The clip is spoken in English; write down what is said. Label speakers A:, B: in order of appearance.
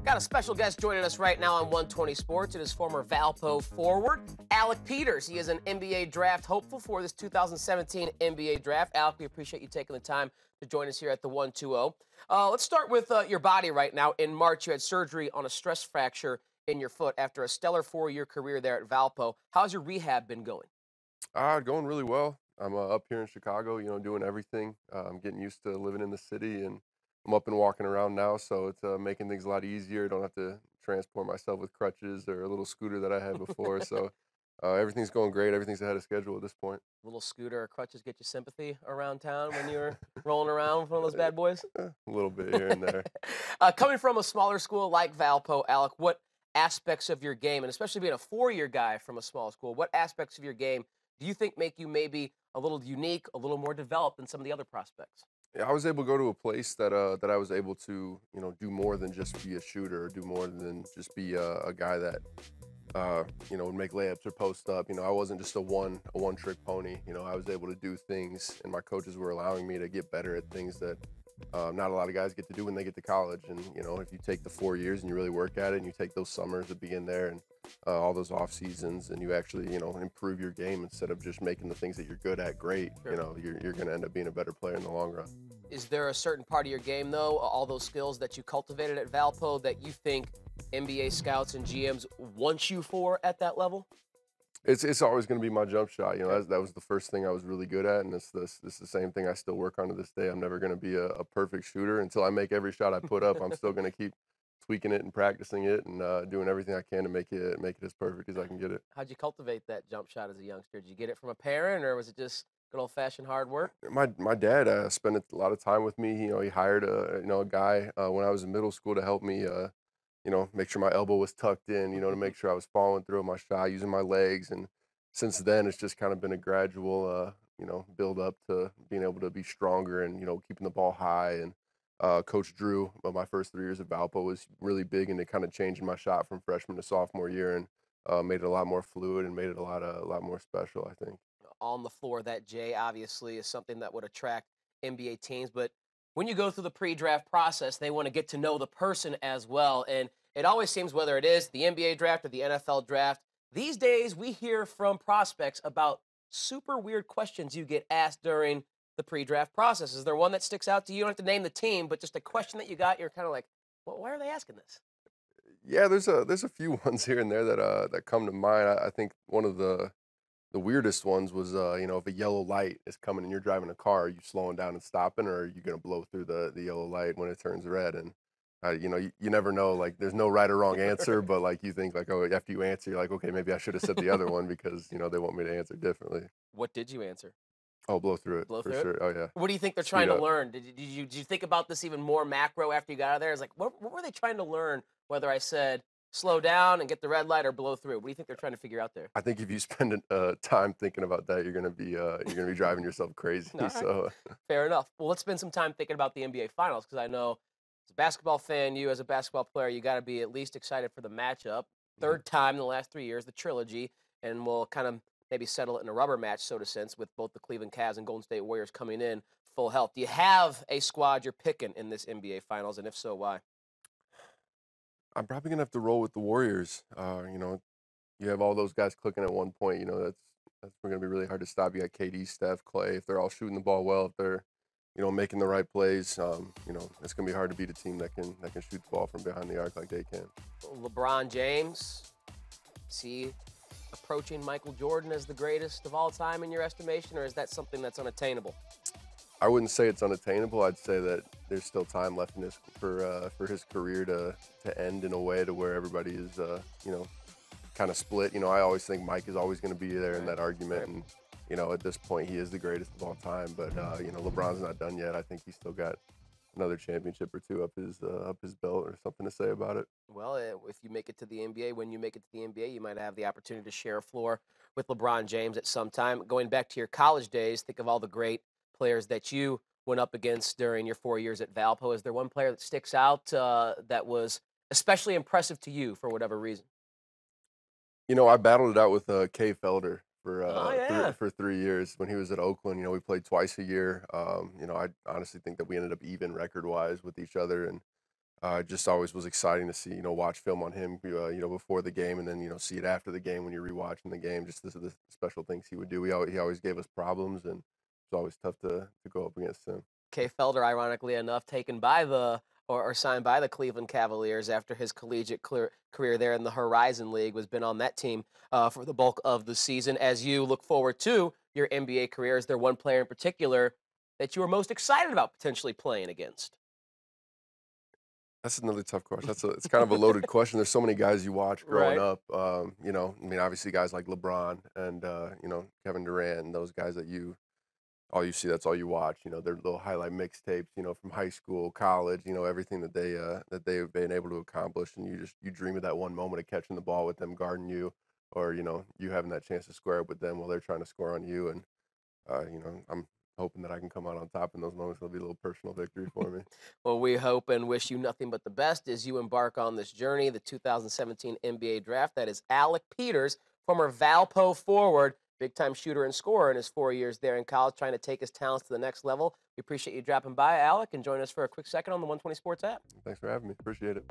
A: Got a special guest joining us right now on 120 Sports. It is former Valpo forward, Alec Peters. He is an NBA draft hopeful for this 2017 NBA draft. Alec, we appreciate you taking the time to join us here at the 120. Let's start with your body right now. In March, you had surgery on a stress fracture in your foot after a stellar 4-year career there at Valpo. How's your rehab been going?
B: Going really well. I'm up here in Chicago, doing everything. I'm getting used to living in the city, and I'm up and walking around now, so it's making things a lot easier. Don't have to transport myself with crutches or a little scooter that I had before. So everything's going great. Everything's ahead of schedule at this point.
A: Little scooter or crutches get you sympathy around town when you're rolling around with one of those bad boys?
B: A little bit here and there.
A: Coming from a smaller school like Valpo, Alec, what aspects of your game, and especially being a 4-year guy from a small school, what aspects of your game do you think make you maybe a little unique, a little more developed than some of the other prospects?
B: Yeah, I was able to go to a place that I was able to do more than just be a shooter, or do more than just be a guy that would make layups or post up. I wasn't just a one trick pony. I was able to do things, and my coaches were allowing me to get better at things that not a lot of guys get to do when they get to college. And if you take the 4 years and you really work at it, and you take those summers to begin there, and all those off seasons, and you actually improve your game instead of just making the things that you're good at great.
A: Sure.
B: You're going to end up being a better player in the long run.
A: Is there a certain part of your game, though, all those skills that you cultivated at Valpo, that you think NBA scouts and GMs want you for at that level?
B: It's always going to be my jump shot. That was the first thing I was really good at, and it's the same thing I still work on to this day. I'm never going to be a perfect shooter until I make every shot I put up. I'm still going to keep tweaking it and practicing it, and doing everything I can to make it as perfect as I can get it.
A: How'd you cultivate that jump shot as a youngster? Did you get it from a parent, or was it just good old-fashioned hard work?
B: My dad spent a lot of time with me. He hired a guy when I was in middle school to help me make sure my elbow was tucked in, to make sure I was following through on my shot using my legs. And since then, it's just kind of been a gradual build up to being able to be stronger, and keeping the ball high. And Coach Drew, my first 3 years at Valpo, was really big into kind of changing my shot from freshman to sophomore year, and made it a lot more fluid and made it a lot more special, I think.
A: On the floor, that J obviously is something that would attract NBA teams. But when you go through the pre-draft process, they want to get to know the person as well. And it always seems, whether it is the NBA draft or the NFL draft, these days we hear from prospects about super weird questions you get asked during the pre-draft process. Is there one that sticks out to you? You don't have to name the team, but just a question that you got, you're kind of like, well, why are they asking this?
B: Yeah, there's a few ones here and there that come to mind. I think one of the weirdest ones was, if a yellow light is coming and you're driving a car, are you slowing down and stopping, or are you going to blow through the yellow light when it turns red? And, you never know, like, there's no right or wrong answer, but, like, you think, like, oh, after you answer, you're like, okay, maybe I should have said the other one because, they want me to answer differently.
A: What did you answer?
B: Oh, blow through it,
A: Blow
B: for
A: through it?
B: sure. Oh, yeah.
A: What do you think they're
B: Speed
A: trying to
B: up.
A: learn? Did you think about this even more macro after you got out of there? It's like, what were they trying to learn? Whether I said slow down and get the red light or blow through. What do you think they're trying to figure out there?
B: I think if you spend time thinking about that, you're gonna be driving yourself crazy.
A: All right.
B: So
A: Fair enough. Well, let's spend some time thinking about the NBA Finals, because I know as a basketball fan, you as a basketball player, you got to be at least excited for the matchup. Third time in the last 3 years, the trilogy, and we'll kind of maybe settle it in a rubber match, so to sense, with both the Cleveland Cavs and Golden State Warriors coming in full health. Do you have a squad you're picking in this NBA Finals, and if so, why?
B: I'm probably gonna have to roll with the Warriors. You have all those guys clicking at one point. That's gonna be really hard to stop. You got KD, Steph, Clay. If they're all shooting the ball well, if they're making the right plays, it's gonna be hard to beat a team that can shoot the ball from behind the arc like they can.
A: LeBron James, is he approaching Michael Jordan as the greatest of all time in your estimation, or is that something that's unattainable?
B: I wouldn't say it's unattainable. I'd say that there's still time left in for his career to end in a way to where everybody is kind of split. I always think Mike is always going to be there in that argument, and at this point he is the greatest of all time. But LeBron's not done yet. I think he's still got another championship or two up his belt, or something to say about it.
A: Well, if you make it to the NBA, when you make it to the NBA, you might have the opportunity to share a floor with LeBron James at some time. Going back to your college days, think of all the great players that you went up against during your 4 years at Valpo. Is there one player that sticks out that was especially impressive to you for whatever reason?
B: I battled it out with Kay Felder for
A: Oh, yeah.
B: for 3 years when he was at Oakland. We played twice a year. I honestly think that we ended up even record wise with each other, and just always was exciting to see, watch film on him, before the game, and then see it after the game when you're rewatching the game. Just the special things he would do. He always gave us problems, and it's always tough to go up against him.
A: Kay Felder, ironically enough, taken by the or signed by the Cleveland Cavaliers after his collegiate career there in the Horizon League, was been on that team for the bulk of the season. As you look forward to your NBA career, is there one player in particular that you are most excited about potentially playing against?
B: That's another tough question. It's kind of a loaded question. There's so many guys you watch growing
A: Right.
B: up. I mean, obviously guys like LeBron and Kevin Durant and those guys that all you see, that's all you watch. Their little highlight mixtapes, from high school, college, everything that they've been able to accomplish, and you dream of that one moment of catching the ball with them guarding you, or you having that chance to square up with them while they're trying to score on you. And I'm hoping that I can come out on top in those moments. It'll be a little personal victory for me.
A: Well, we hope and wish you nothing but the best as you embark on this journey, the 2017 NBA draft. That is Alec Peters, former Valpo forward, big time shooter and scorer in his 4 years there in college, trying to take his talents to the next level. We appreciate you dropping by, Alec, and join us for a quick second on the 120 Sports app.
B: Thanks for having me. Appreciate it.